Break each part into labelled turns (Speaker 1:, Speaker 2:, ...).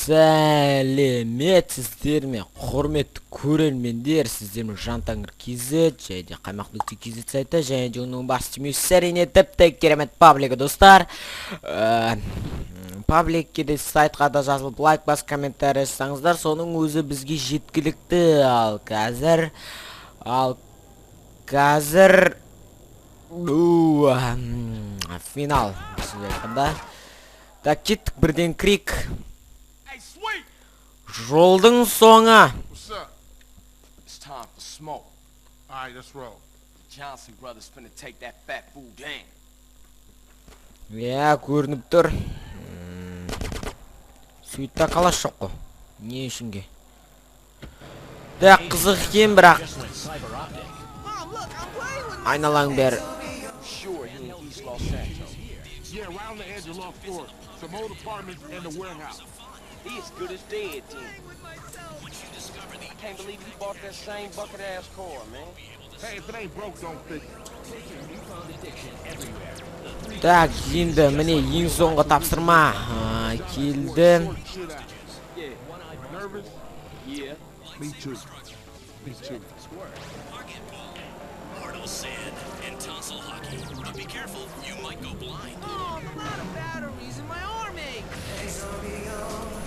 Speaker 1: Сәлеметсіздер ме, құрметті көрермендер, сіздермен ZHAN-Tanir KZ және қаймақ.kz сайты және де оның бас демеушісі әрине тіпті керемет паблигі достар. Пабликке де сайтқа да жазылып лайк бас комментарий жасаңыздар, соның өзі бізге жеткілікті. Ал қазір финал так, кеттік бірден крик. Жолдың соңы. Көрініп тұр. Сөйтті қалаш жоқ қой. Не үшінге? Так, қызық екен бірақ. Айналаң бәрі.
Speaker 2: He as good as dead, Tim. I can't believe he bought that same bucket ass car, man. Hey, if it ain't broke, don't fix it.
Speaker 1: Так, енді міне ең соңғы тапсырма келді.
Speaker 2: Me too. Me too.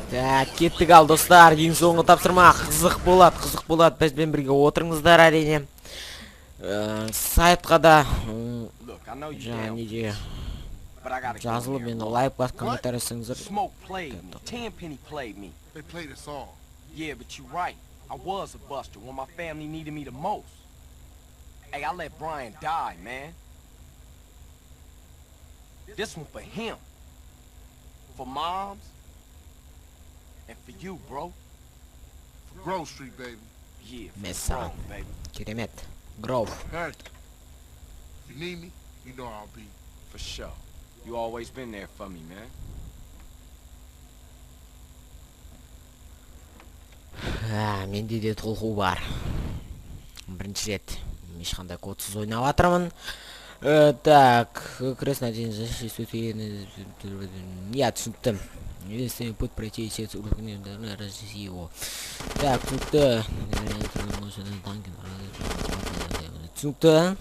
Speaker 1: Так, кеттік ал достар, ең соңғы тапсырма. Қызық болады, бізбен бірге отырыңыздар әрине. Сайтқа да және де жазылып, енді лайк бас комментарий жасаңыздар.
Speaker 2: They played us all. Yeah, but you're right. I was a buster when my family needed me the most. Hey, I let Brian die, man. This one for him. For moms. And for you, bro. For Grove Street, baby. Yeah, for Grove, baby.
Speaker 1: Керемет. Grove.
Speaker 2: Hey. If you need me, you know I'll be. For sure. You always been there for me, man.
Speaker 1: Менде де толқу бар. Бірінші рет ешқандай кодсыз ойнап жатырмын. Так, крестный день защиты. Я түсінікті. Если путь пройти все уровни, разъясни его. Так, түсінікті. Түсінікті.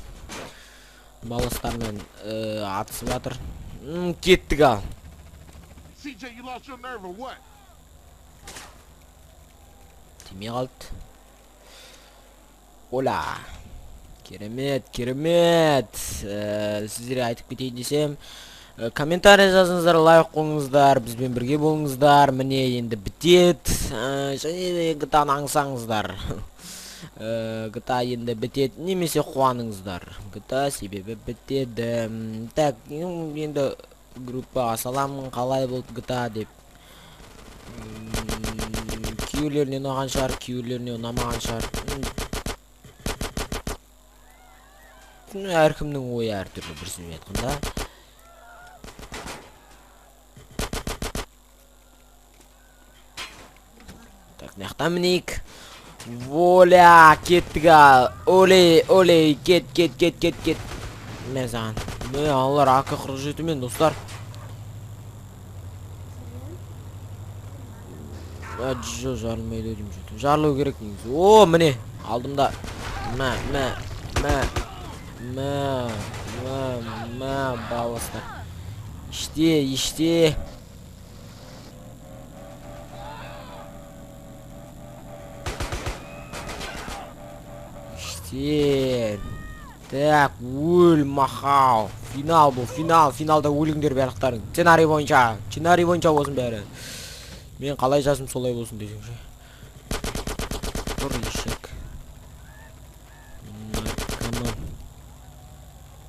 Speaker 1: Балыстармен атысып жатыр. Кеттік ал.
Speaker 2: CJ, you lost your nerve or what?
Speaker 1: Тимей қалды. Ола. Керемет. Сіздерге айтып кетейін десем, комментарий жазыңыздар, лайк қойыңыздар, бізбен бірге болыңыздар. Міне енді бітет. Және GTA-ны аңсаңыздар. GTA енді бітет, немесе қуаныңыздар. GTA себебі бітеді. Так, енді группаға саламын, қалай болды GTA деп. Күйеулеріне ұнаған шығар, күйеулеріне ұнамаған шығар. Әркімнің ойы әртүрлі, бір сөзбен айтқанда. Так, мынаяқта мінейік. Воля, кеттік ал. Олей, кет. Мен саған. Аллар AK-47 мен достар. Жарылмайды өдім жеті. Жарылу керек негізі. О, міне, алдымда. Баластар. Іште. Так, өл махау. Финал бұл, финалда өліңдер барлықтарың. Сценарий бойынша болсын бәрі. Мен қалай жазым солай болсын десеңші. Тұр ешек.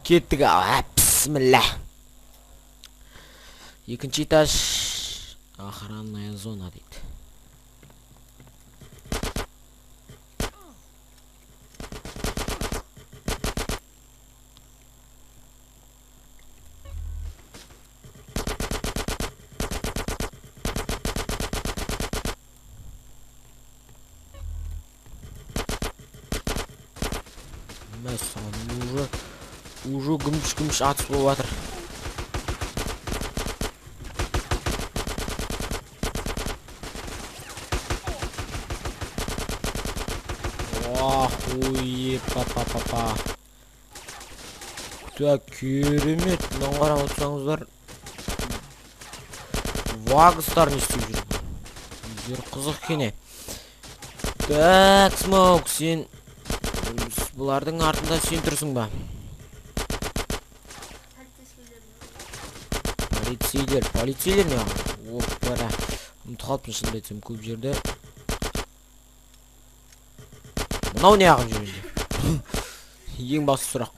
Speaker 1: Кеттік ал, бісміллә. Екінші этаж. Охранная зона дейді. Уже гүміш атыс болып жатыр. Па-па-па-па. Так, керемет. Мынаны қарап отырсаңыздар. Вагыстар не істеп жүр? Өздері қызық кене. Так, Смоук, сен бұлардың артында сен тұрсың ба? Полицейлер не ағын? Оппара. Ұмыт қалыппын шынды етсем көп жерде. Мынау не ағын жүрінде? Ең басты сұрақ.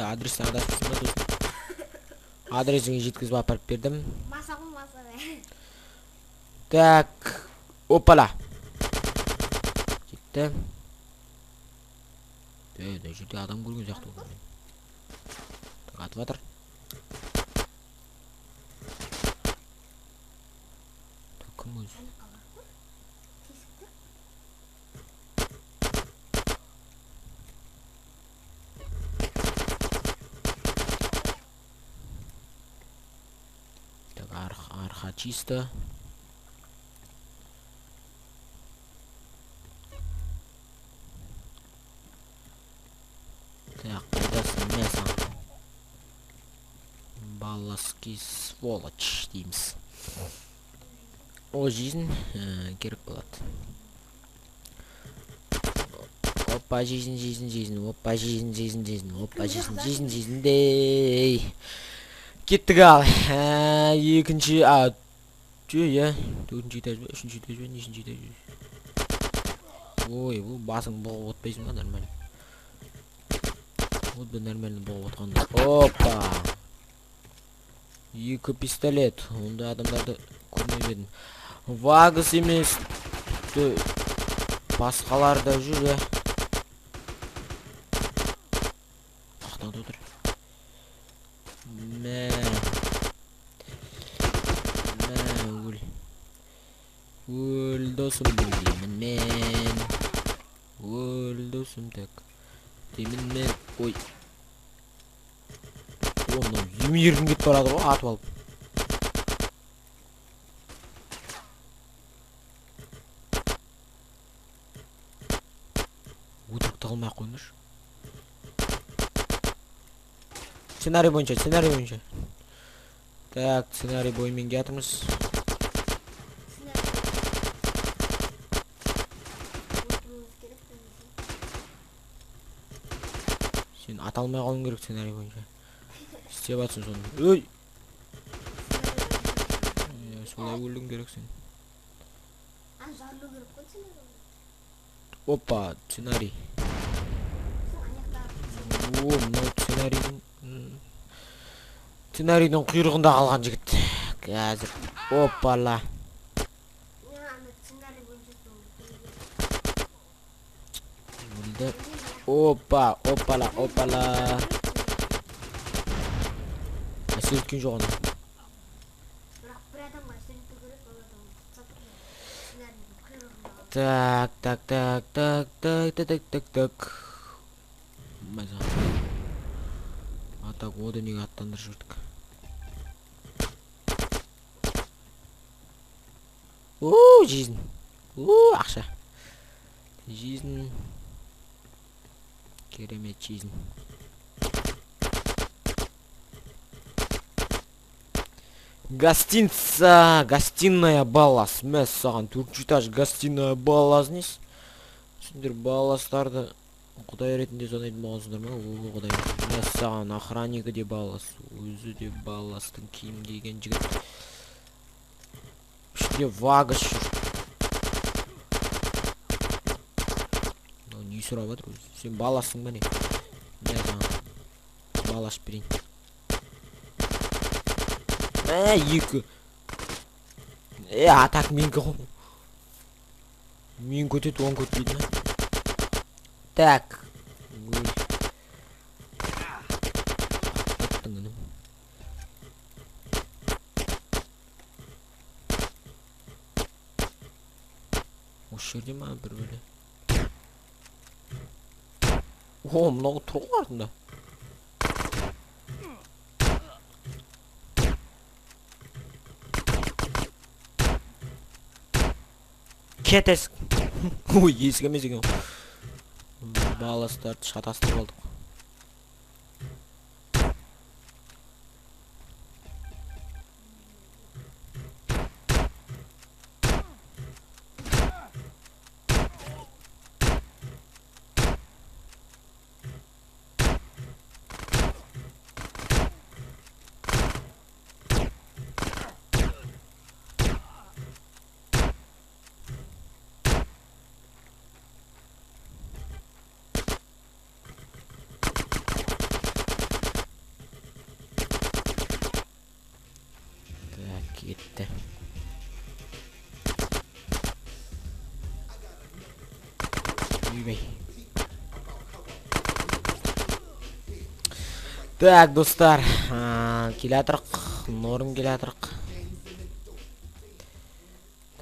Speaker 1: Адрестен адасыпсың ба досым? Адресіңе жеткізіп апарып бердім. Так, оппала. Жетті. Жерде адам көрген сияқты болған. Атып атыр. Кім өзі? Так, арха чисто. Так, қайдасың мәсің? Баласки сволочь дейміз. О, жизнь керек болады. Опа, жизнь. Опа, жизнь. Опа, жизнь. Дей. Кеттік ал. Екінші, төртінші этаж ба, үшінші этаж ба, нешінші этаж ба? Ой, бұл басың бұғып отпайсың ба, нормально. Вот бы нормально бұғып отқанда. Опа! Екі пистолет. Онда адамдарды көрмей бедім. Вагыс емес. Басқалар да жүр, Ақтаңда отыр. Өл досым деймін мен. Өл досым так. Деймін мен. Ой. Мынау емердің кетіп барады ғой, атып алып. Өтірікті қылмай-ақ қойыңдаршы. Сценарий бойынша. Так, сценарий бойымен жатырмыз. Сен аталмай қалуың керек сценарий бойынша. Істеп атсың соны. Өй! Солай өлдің керек сен. Опа, сценарий. О, мынау сценарийдің құйрығында қалған жігіт. Қазір. Опала. Өлді. Опала. Әсер еткен жоқ оны. Так. Так, оды неге аттандыр жүрдік. Жизнь. Ақша. Жизнь. Керемет жизнь. Гостиная баллас. Мәс саған 4-ші этаж гостиная баллас нес. Сендер балластарды құдай ретінде санайтын болғансыңдар ма? О, құдай. Мәс саған охраннигі де баллас. Өзі де балластың киім киген жігіт. Ішінде вагыс жүр. Не сұрап жатыр өзі? Сен балластың ба не? Мен саған баллас берейін. Екі. Атак менгі ғой. Мен көтет, он көтпейді ма? Так. Аттың үнім. Осы жерде ма бір бөлі? О, мынау тұрғы артында. кетесің. Ой, есік емес екен. Баластарды шатастырып алдық. Кетті. Үйбей. Так, достар, келатырық, норм келатырық.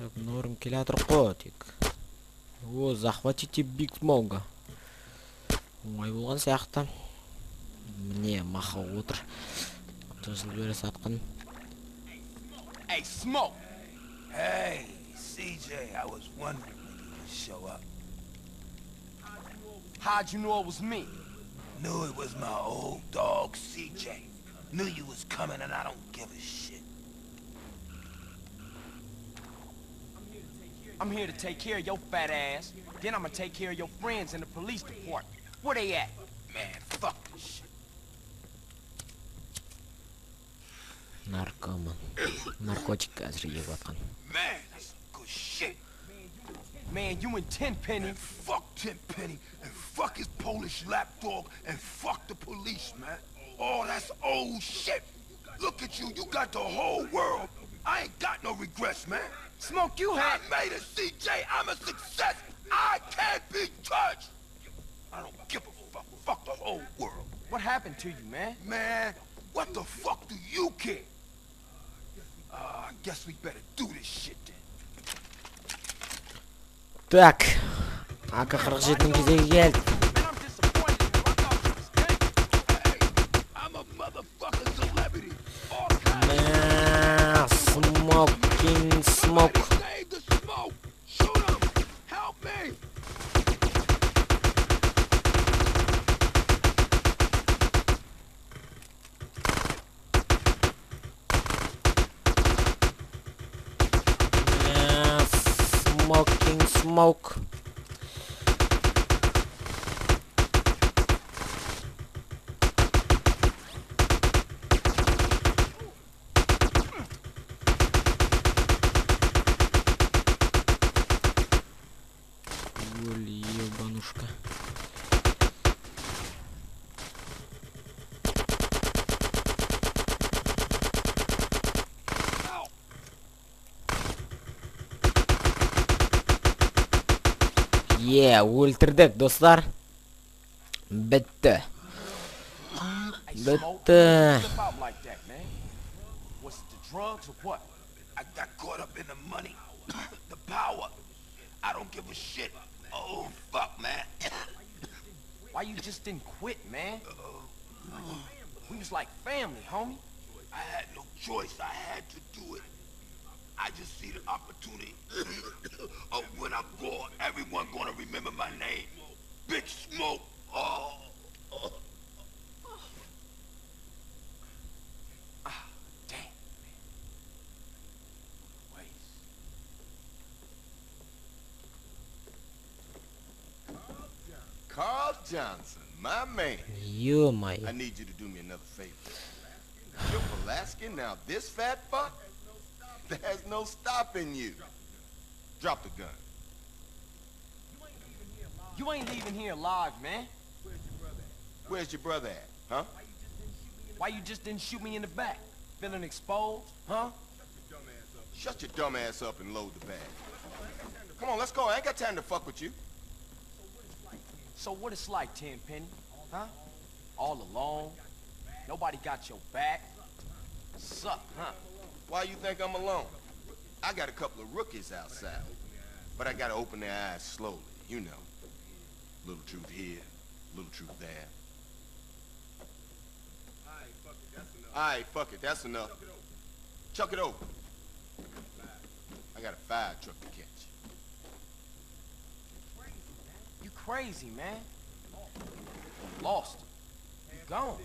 Speaker 1: Так, норм келатырық қой, тек. О, захватите Биг Смоуга. Оңай болған сияқты. Міне, маха отыр. Жасыл бері сатқын.
Speaker 2: Hey, Smoke! Hey, CJ, I was wondering when you would show up. How'd you know it was me? Knew it was my old dog, CJ. Knew you was coming and I don't give a shit. I'm here to take care of your fat ass. Then I'm gonna take care of your friends in the police department. Where they at? Man, fuck this shit.
Speaker 1: Наркоман. Наркотик әзір егіп атқан.
Speaker 2: Man, that's some good shit. Man, you and Tenpenny. And fuck Tenpenny, and fuck his Polish lapdog, and fuck the police, man. Oh, that's old shit. Look at you, you got the whole world. I ain't got no regrets, man. Smoke, you had... I made it, CJ. I'm a success. I can't be touched. I don't give a fuck. Fuck the whole world. What happened to you, man? Man, what the fuck do you care? I guess we better do this shit then.
Speaker 1: Так, AK-47-нің кезегі келді. Smoking smoke. Smoking smoke. Оли, ебанушка. Өлтірдік, достар. Бітті. Бітті.
Speaker 2: I got caught up in the money, the power. I don't give a shit. Oh, fuck, man. Why you just didn't quit, man? We was like family, homie. I had no choice. I had to do it. I just see the opportunity of when I'm gone, everyone gonna remember my name. Big Smoke. Oh. Ah, damn. Waste. Carl Johnson, my man.
Speaker 1: Ё-моё.
Speaker 2: I need you to do me another favor. You're Alaskan now. This fat fuck. There's no stopping you. Drop the gun. You ain't leaving here alive, man. Where's your brother at, huh? Why you just didn't shoot me in the back? Feeling exposed, huh? Shut your dumb ass up and load the bag. Come on, let's go. I ain't got time to fuck with you. So what it's like, Tenpenny, huh? All alone? Nobody got your back? Suck, huh? Why you think I'm alone? I got a couple of rookies outside, but I gotta open their eyes slowly, you know. Little truth here, little truth there. Alright, fuck it, that's enough. Chuck it over. I got a fire truck to catch. You crazy, man. Lost. You gone.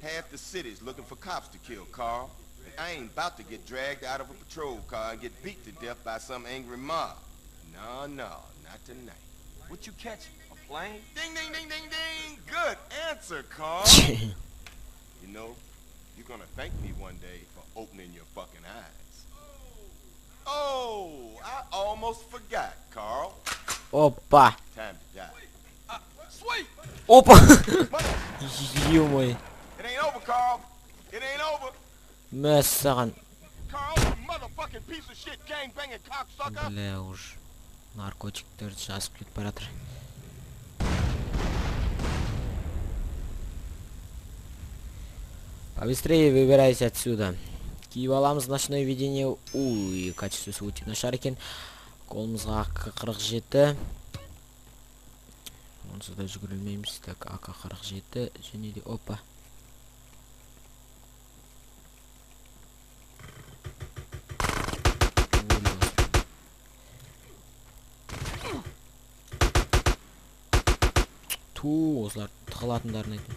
Speaker 3: Half the city's looking for cops to kill, Carl. And I ain't about to get dragged out of a patrol car and get beat to death by some angry mob. No, not tonight.
Speaker 2: What you catch? A plane?
Speaker 3: Ding, ding, ding, ding, ding! Good answer, Carl! You know, you're gonna thank me one day for opening your fucking eyes. Oh, I almost forgot, Carl.
Speaker 1: Опа.
Speaker 3: Time to die.
Speaker 2: Sweet!
Speaker 1: Опа. Ё-моё.
Speaker 3: It ain't over, Carl. It ain't over.
Speaker 1: Мәссаған.
Speaker 3: Carl, you motherfucking piece of shit gang-banging cocksucker.
Speaker 1: Бля, уж наркотиктерді жазып кетіп баратыр. Побыстрее выбирайся отсюда. Киіп аламыз ночное видение. Уй, качествосы өте нашар екен. Қолымызға АК-47. Онсыз да жүгірілмейміз. Так, АК-47 және де опа. Ту, осылар тығылатындарын айтын.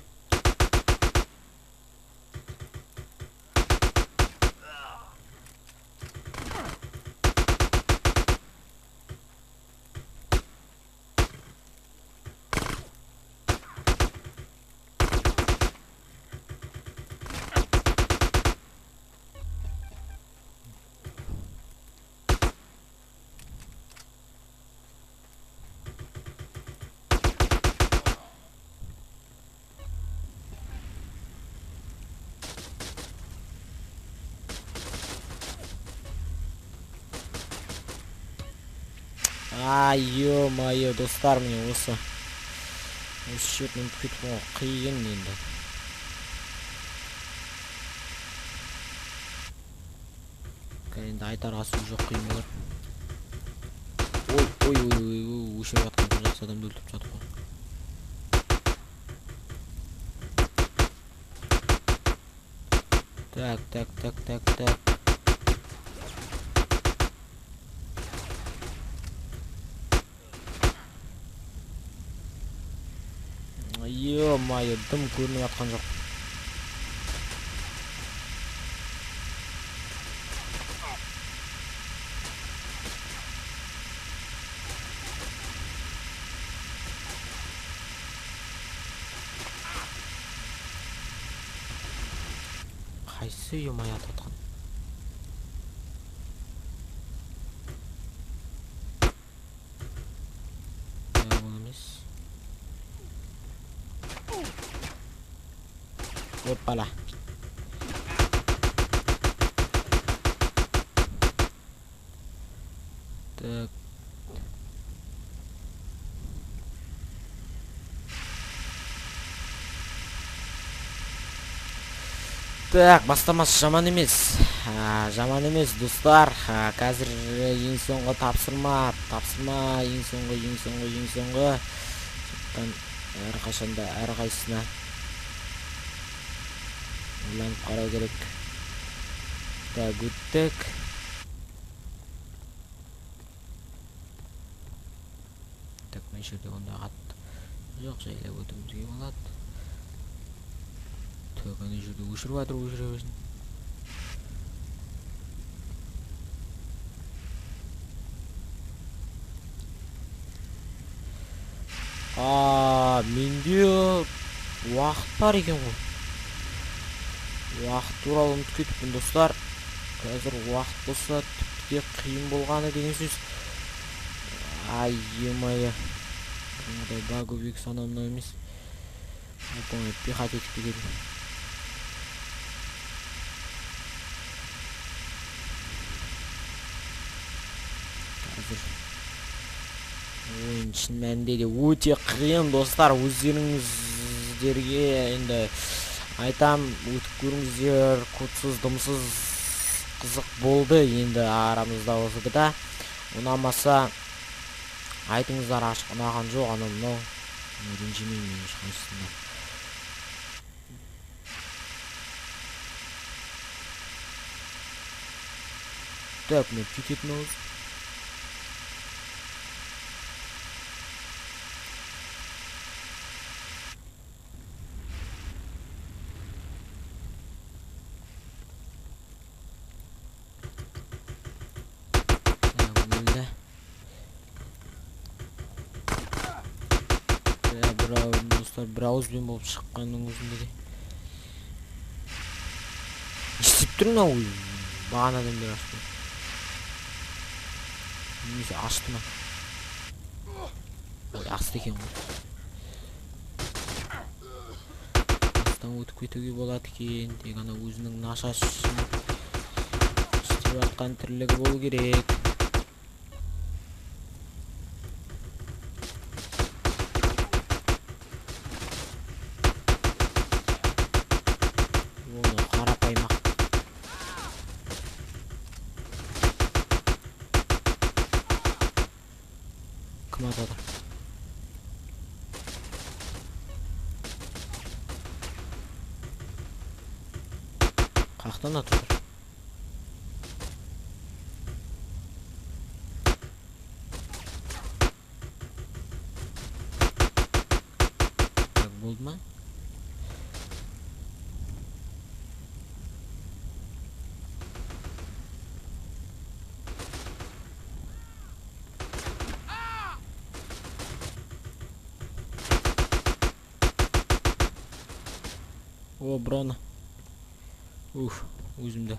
Speaker 1: Ё-моё, достар, мне осы шетін ұмытып кетіп қалған қиын енді. Енді айтарға сөз жоқ, қиын болар. Ой, өшіріп жатқан жақсы адамды өлтіріп жатып қой. Так. Ё-моё, дым көрініп атқан жоқ. Қайсы ё-моё ататқан? Ол емес. Опала. Так. Так, бастамасы жаман емес. Жаман емес, достар. Қазір ең соңғы тапсырма, ең соңғы. Әрқашанда әрқайсына ойланып қарау керек. Так, өттік. Так, мен жерде онда қатты жоқ, жайлап өтімізге болады. Так, ана жерде өшіріп жатыр, өшіре берсін. Менде уақыт бар екен ғой. Уақыт туралы ұмытып кетіппін, достар. Қазір уақыт болса тіпті қиын болғаны деген сөз. Ё-моё. Бұндай баг өбек санамнау емес. Оп-оңай пехат етіп келдім. Қазір ойын шын мәнінде де өте қиын, достар. Өздеріңіздерге енді айтам, өтіп көріңіздер, кодсыз, дымсыз қызық болды енді арамызда осы да. Ұнамаса айтыңыздар, ашық ұнаған жоқ, анау мынау. Ренжімеймін мен ешқайсысына. Так, мен кететін ауыз. достар, бір ауызбен болып шыққанның өзінде де. Естіп тұрмын ау, бағанадан бері ашты. Немесе ашты ма? Ой, асты екен ғой. Астан өтіп кетуге болады екен. Тек ана өзінің наша істеп жатқан тірлігі болу керек. Атады. Қақтан атыр. Так, болды ма? О, броны. Өзімді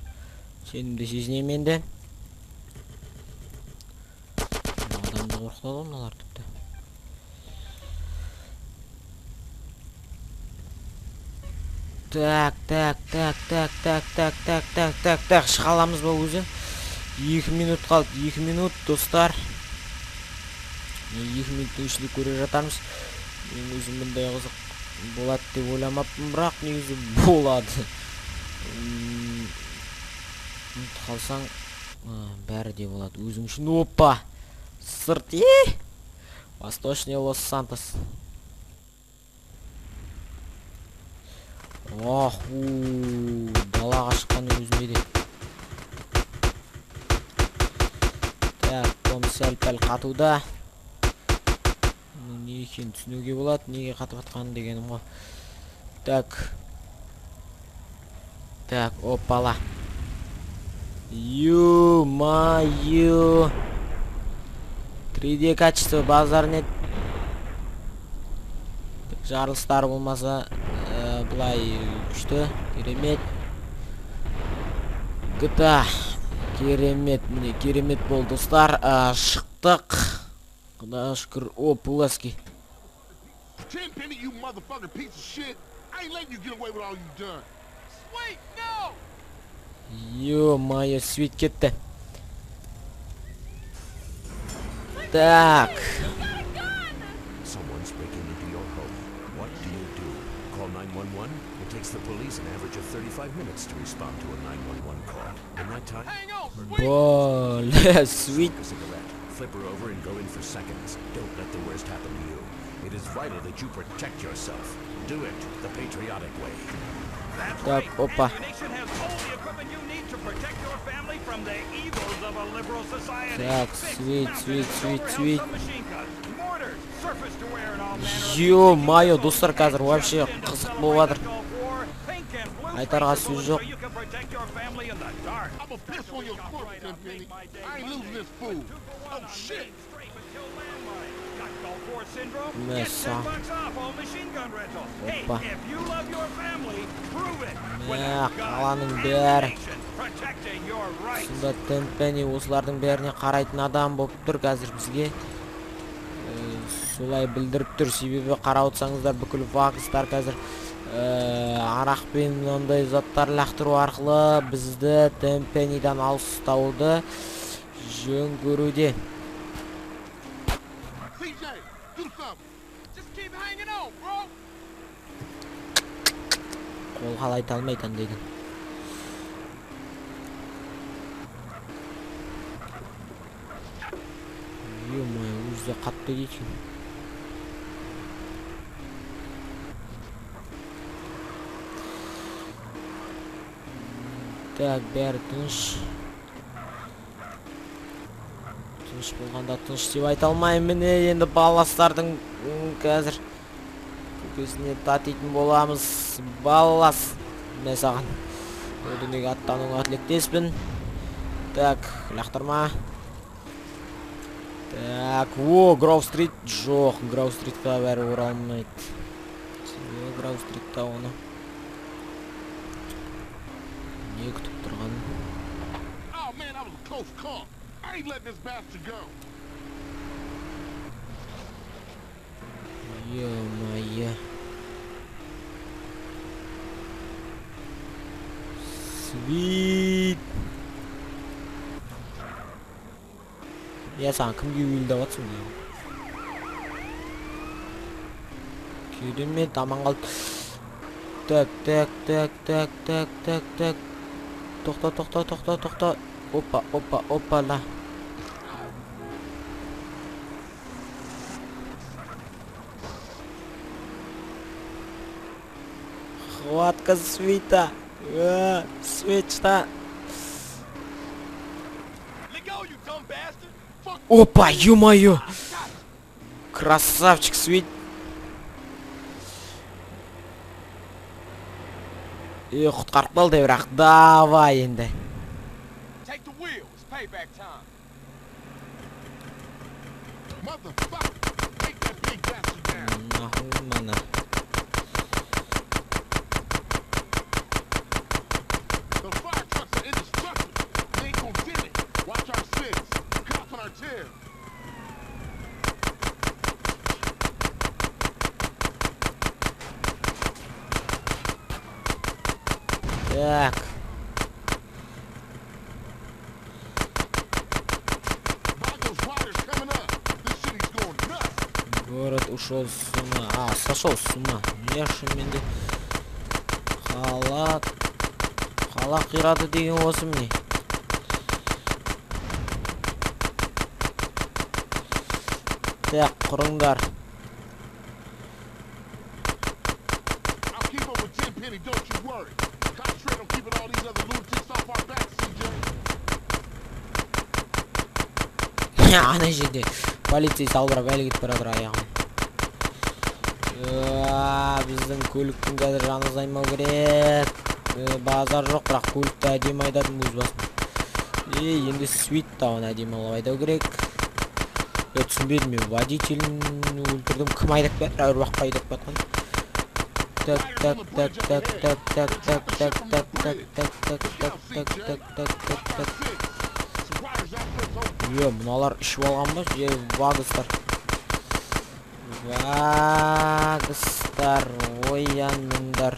Speaker 1: сенімді сезінем енді. Адамды қорқытады мыналар тіпті. Так. Шыға аламыз ба өзі? 2 минут қалды. 2 минут, достар. 2 минуттың ішінде көре жатармыз. Мен өзім бұндай қызық болады деп ойламаппын, бірақ негізі болады. Қалсаң бәрі де болады. Өзің үшін опа. Сырт Восточный Лос-Сантос. Далаға шыққанның өзінде де. Так, том сәл-пәл қатуда. Не екен түсінуге болады, неге қатып атқанын дегенім ғой. Так, опала. Ё-моё. 3D качество базар нет. Жарылыстар болмаса, бұлай күшті, керемет. GTA керемет, міне керемет болды, достар. Шықтық. Құдайға шүкір. Пуласки.
Speaker 3: Tenpenny, you motherfucking piece of shit. I ain't letting you get away with all you done. Sweet, no!
Speaker 1: Ё-моё, свет кетті. Так.
Speaker 4: Someone's breaking into your home. What do you do? Call 911? It takes the police an average of 35 minutes to respond to a 911 call. In that time,
Speaker 3: Hang on,
Speaker 1: sweet.
Speaker 4: a cigarette, flip her over and go in for seconds. Don't let the worst happen to you. It is vital that you protect yourself. Do it the patriotic way.
Speaker 5: That's
Speaker 1: Так,
Speaker 5: right.
Speaker 1: опа.
Speaker 5: Ammunition has all the equipment you need to protect your family from the evils of a liberal society.
Speaker 1: Так,
Speaker 5: Six
Speaker 1: sweet.
Speaker 5: mounted assault submachine guns, mortars, surface to air and all manner of
Speaker 1: Ё-моё,
Speaker 5: missiles,
Speaker 1: достар, қазір вообще
Speaker 5: ammunition to
Speaker 1: қызық
Speaker 5: celebrate
Speaker 1: болып жатыр.
Speaker 5: the Gulf War, pink and blue
Speaker 1: Айтарға
Speaker 5: tracer
Speaker 1: сөз
Speaker 5: bullets
Speaker 1: жоқ.
Speaker 5: so you can protect your family in the dark.
Speaker 3: I'ma piss on your corpse, Tenpenny. I ain't losing this fool. Oh, shit.
Speaker 1: Месса. Опа. Қаланың бәрі. Сонда Tenpenny осылардың бәріне қарайтын адам болып тұр қазір бізге. Солай білдіріп тұр, себебі қарап отырсаңыздар бүкіл вакстар қазір арақ пен ондай заттар лақтыру арқылы бізді Tenpenny'дан алыс ұстауды жөн көруде. Қол қалайта алмайды андайдың. Ё-моё, өзі қатты дейсің. Так, бәрі тыныш. Тыныш болғанда тыныш деп айта алмаймын. Міне енді баластардың қазір көкесіне татитын боламыз. Балас. Міне саған. Ол дүниеге аттануға тілектеспін. Так, лақтырма. Так, о, Гроу-стрит жоқ. Гроу-стритқа бәрі оралмайды. Гроу-стритта оны не күтіп тұрған?
Speaker 3: Oh man, that was a close call. I ain't letting this bastard go.
Speaker 1: Ё-моё. Свит. Я саған кімге үйілді атсың дейм. Керемет, аман қалды. Так. Тоқта. Опа. Хватка свита. Свечта. Опа, ё-моё. Красавчик, свит. Құтқарып қалды, бірақ давай енді.
Speaker 3: Take the wheel. It's payback time. Motherfucker, take that big bastard down.
Speaker 1: Нахуй.
Speaker 3: The fire trucks are indestructible. They ain't gonna get it. Watch our sins. Cops on our tail.
Speaker 1: Так. Город ушел с ума. Сошел с ума. Менде қала қирады деген осы міне. Так, құрыңдар. Ана жерде полицей салбырап әлі кетіп бара жатыр аяғым. Біздің көліктің қазір жаны азаймау керек. Базар жоқ, бірақ көлікті әдемі айдадым өз басым. Енді свит тауын әдемі алып айдау керек. Түсінбедім, мен водителін өлтірдім. Кім айдап бәр? Әруаққа айдап батқан. Так. Мыналар ішіп алған ба? Вагыстар, ояныңдар.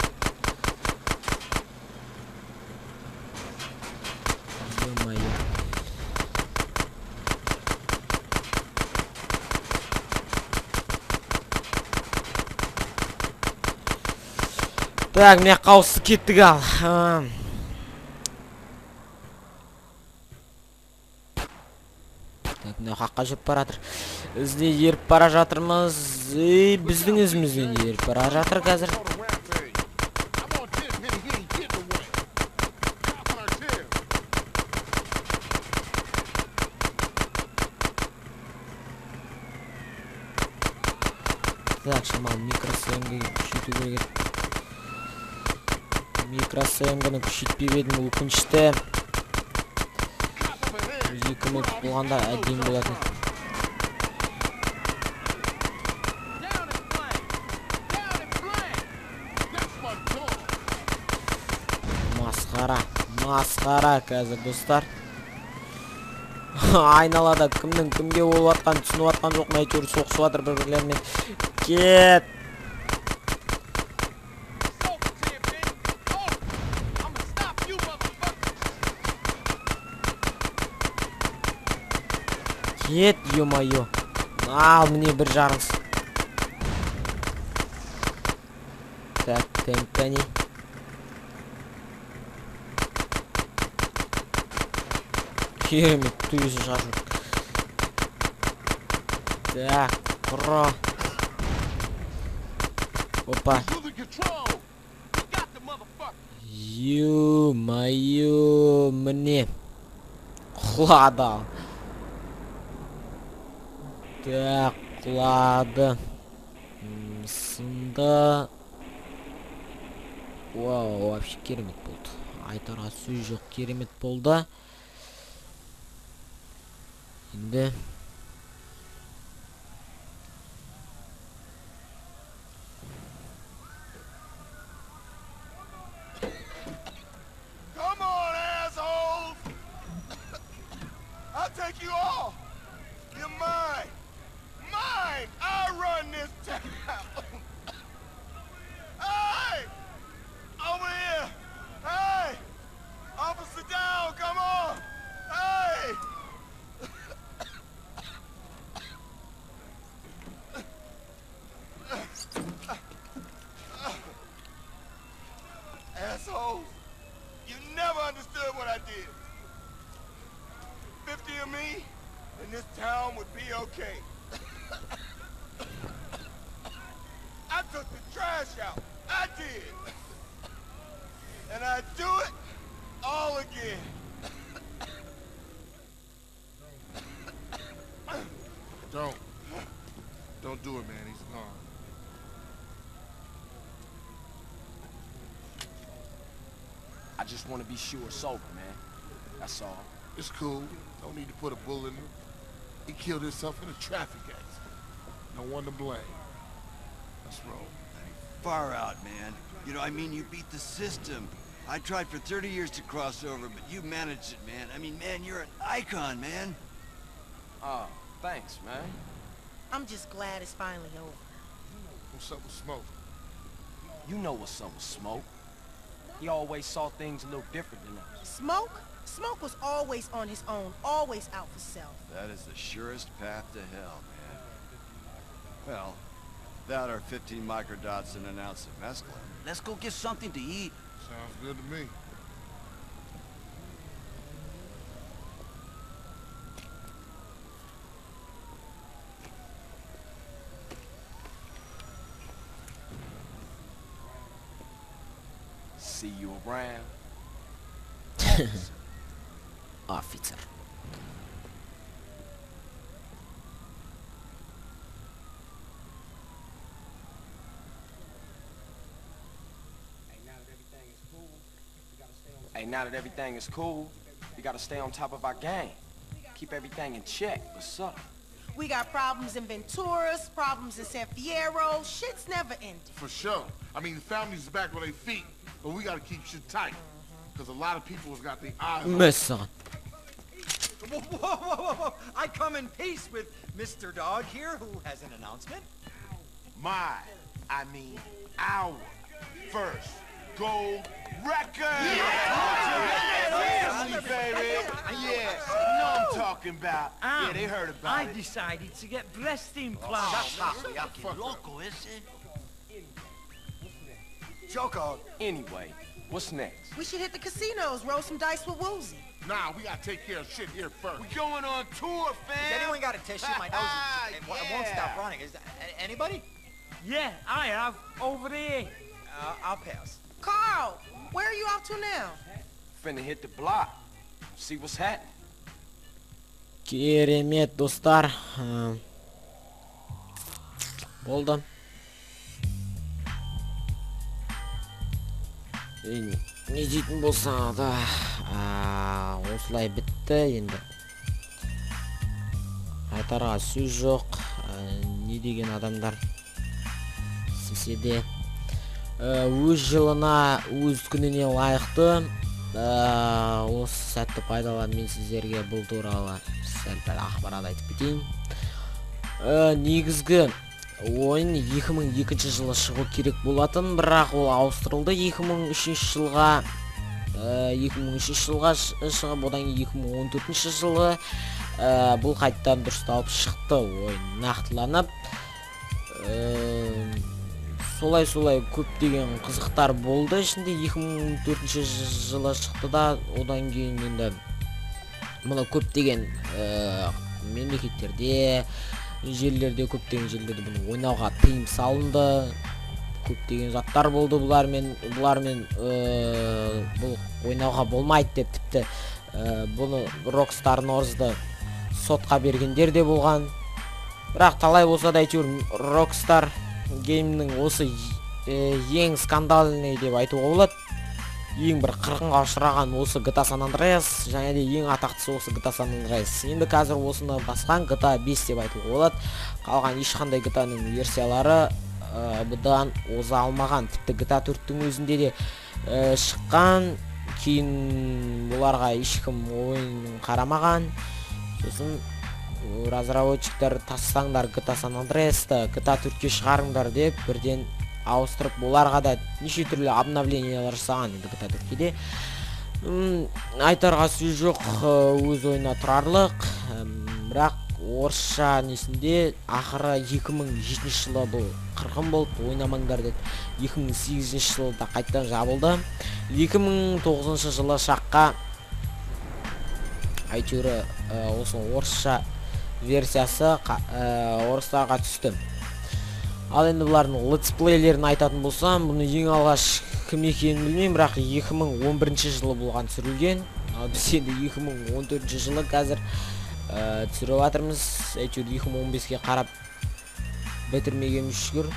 Speaker 1: Ё-моё. Так, мен қаусы кеттік ал. Так, мен қаққа жеп баратыр. Ізде еріп бара жатырмыз. Біздің ізімізден еріп бара жатыр қазір. Так, шамал микросъемгі күшейту керек. Микросъемгіні күшейтпеп едім, өкінішті. Екі минут болғанда әдем болатын. Масқара қазір достар. Айналада кімнің кімге болып атқан түсініп атқан жоқ, әйтеуір соғысып жатыр бір-бірлеріне. Кет! Кет, ё-моё. Ал, міне бір жарыңыз. Так, тәңкәне. Керемет, түйесі шаржу. Так, құра. Опа. Ё-моё, міне. Құлады. Так, құлады. Сында. Вау, вообще керемет болды. Айтарға сөз жоқ, керемет болды. Енді
Speaker 3: and this town would be okay. I took the trash out. I did. And I'd do it all again.
Speaker 2: Don't do it, man. He's gone.
Speaker 6: I just want to be sure it's over, man. That's all.
Speaker 2: It's cool. Don't need to put a bullet in him. He killed himself in a traffic accident. No one to blame. Let's roll.
Speaker 7: Far out, man. You know, I mean, you beat the system. I tried for 30 years to cross over, but you managed it, man. I mean, man, you're an icon, man.
Speaker 6: Oh, thanks, man.
Speaker 8: I'm just glad it's finally over.
Speaker 2: What's up with Smoke?
Speaker 6: You know what's up with Smoke. He always saw things a little different than us.
Speaker 8: Smoke? Smoke was always on his own, always out for self.
Speaker 7: That is the surest path to hell, man. Well, that or 15 microdots and an ounce of mescaline. Let's go get something to eat.
Speaker 2: Sounds good to me.
Speaker 6: See you around.
Speaker 1: Officer.
Speaker 6: Hey, now that everything is cool, we gotta stay on top of our game. Keep everything in check. What's up?
Speaker 8: We got problems in Venturas, problems in San Fierro. Shit's never ending.
Speaker 2: For sure. I mean, the family's back on their feet, but we gotta keep shit tight. Because a lot of people has got their eyes on
Speaker 1: Mesela.
Speaker 5: Whoa, whoa, whoa, whoa, whoa. I come in peace with Mr. Dog here, who has an announcement.
Speaker 3: Our first gold record!
Speaker 5: Yeah,
Speaker 3: baby! Yes, you know what I'm talking about. Yeah, they heard about
Speaker 9: I
Speaker 3: it.
Speaker 9: decided to get breast implants.
Speaker 7: Loco, ese?
Speaker 3: Choco.
Speaker 6: Anyway, what's next?
Speaker 8: We should hit the casinos, roll some dice with Woozy.
Speaker 2: Nah, we gotta take care of shit here first.
Speaker 3: We going on tour, fam!
Speaker 5: Has anyone got a tissue? My nose is, it won't stop running. Is that, anybody?
Speaker 9: Yeah, I have. Over there.
Speaker 5: I'll pass.
Speaker 8: Carl, where are you off to now?
Speaker 6: Finna hit the block. See what's happening.
Speaker 1: Керемет, достар. Болды. Не дейтін болса да, осылай бітті енді. Айтарға сөз жоқ, не деген адамдар істесе де. Өз жылына, өз күніне лайықты. Осы сәтті пайдаланып мен сіздерге бұл туралы сәл-пәл ақпарат айтып кетейін. Негізгі ойын 2002 жылы шығу керек болатын, бірақ ол ауыстырылды 2003 жылға. 2003 жылға шығып, одан 2014 жылы бұл қайттан дұрысталып шықты, ойын нақтыланып. Солай көптеген қызықтар болды. Ішінде 2004 жылы шықты да, одан кейін енді мұны көптеген мемлекеттерде, жерлерде, көптеген жерлерде бұны ойнауға тыйым салынды. Көптеген заттар болды бұлармен бұл ойнауға болмайды деп, тіпті бұны Rockstar North'ды сотқа бергендер де болған. Бірақ талай болса да әйтеуір Rockstar геймнің осы ең скандальный деп айтуға болады. Ең бір қырғынға ұшыраған осы GTA San Andreas, және де ең атақтысы осы GTA San Andreas. Енді қазір осыны басқан GTA 5 деп айтуға болады. Қалған ешқандай GTA-ның версиялары бұдан оза алмаған. Тіпті GTA 4-тің өзінде де шыққан, кейін бұларға ешкім ойынын қарамаған. Сосын разработчиктер тастаңдар GTA San Andreas'ты GTA 4-ке шығарыңдар деп бірден ауыстырып, оларға да неше түрлі обновлениялар жасаған енді GTA 4-ке де. Айтарға сөз жоқ, өз ойына тұрарлық. Бірақ орысша несінде ақыры 2007 жылы бұл қырғын болды, ойнамаңдар деді. 2008 жылда қайттан жабылды. 2009 жылы шаққа әйтеуір осы орысша версиясы орыстарға түсті. Ал енді бұлардың летсплейлерін айтатын болсам, бұны ең алғаш кім екенін білмеймін, бірақ 2011 жылы болған түсірілген. Ал біз енді 2014 жылы қазір түсіріп жатырмыз. Әйтеуір 2015-ге қарап бітірмегеніміз шүкір.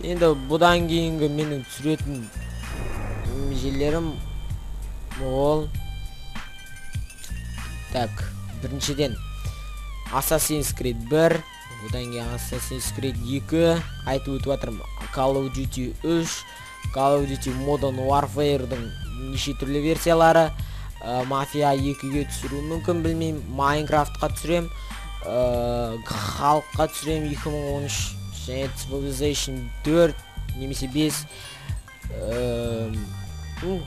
Speaker 1: Енді бұдан кейінгі менің түсіретін межелерім ол біріншіден Assassin's Creed 1, одан кейін Assassin's Creed 2, айтып өтіп жатырмын, Call of Duty 3, Call of Duty Modern Warfare'дың неше түрлі версиялары, Mafia 2-ге түсіру мүмкін, білмеймін, Minecraftқа түсірем, Халыққа түсірем 2013, және Civilization 4, немесе 5,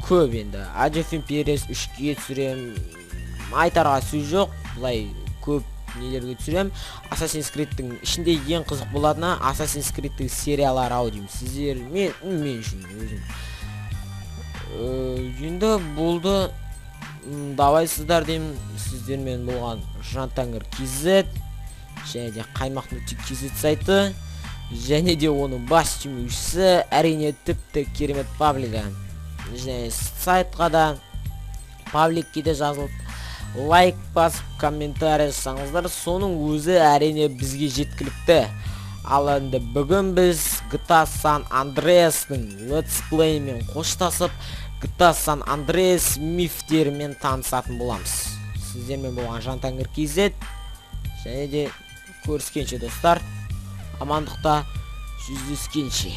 Speaker 1: көп енді, Age of Empires 3-ге түсірем, айтарға сөз жоқ, бұлай көп нелерге түсірем. Assassin's Creed'тің ішінде ең қызық болатыны Assassin's Creed'тің сериялары ау деймін. Сіздер, мен үшін өзім. Енді болды. Давайсыздар деймін. Сіздермен болған ZHAN-Tanir KZ, және де қаймақ.kz сайты, және де оның бас түймеушісі Әрине тіпті керемет паблигі. Және сайтқа да пабликке де жазылып, лайк басып, комментарий жасаңыздар, соның өзі әрине бізге жеткілікті. Ал енді бүгін біз GTA San Andreas'ның летсплеймен қоштасып, GTA San Andreas мифтерімен танысатын боламыз. Сіздермен болған ZHAN-Tanir KZ, және де көріскенше достар, амандықта жүздескенше.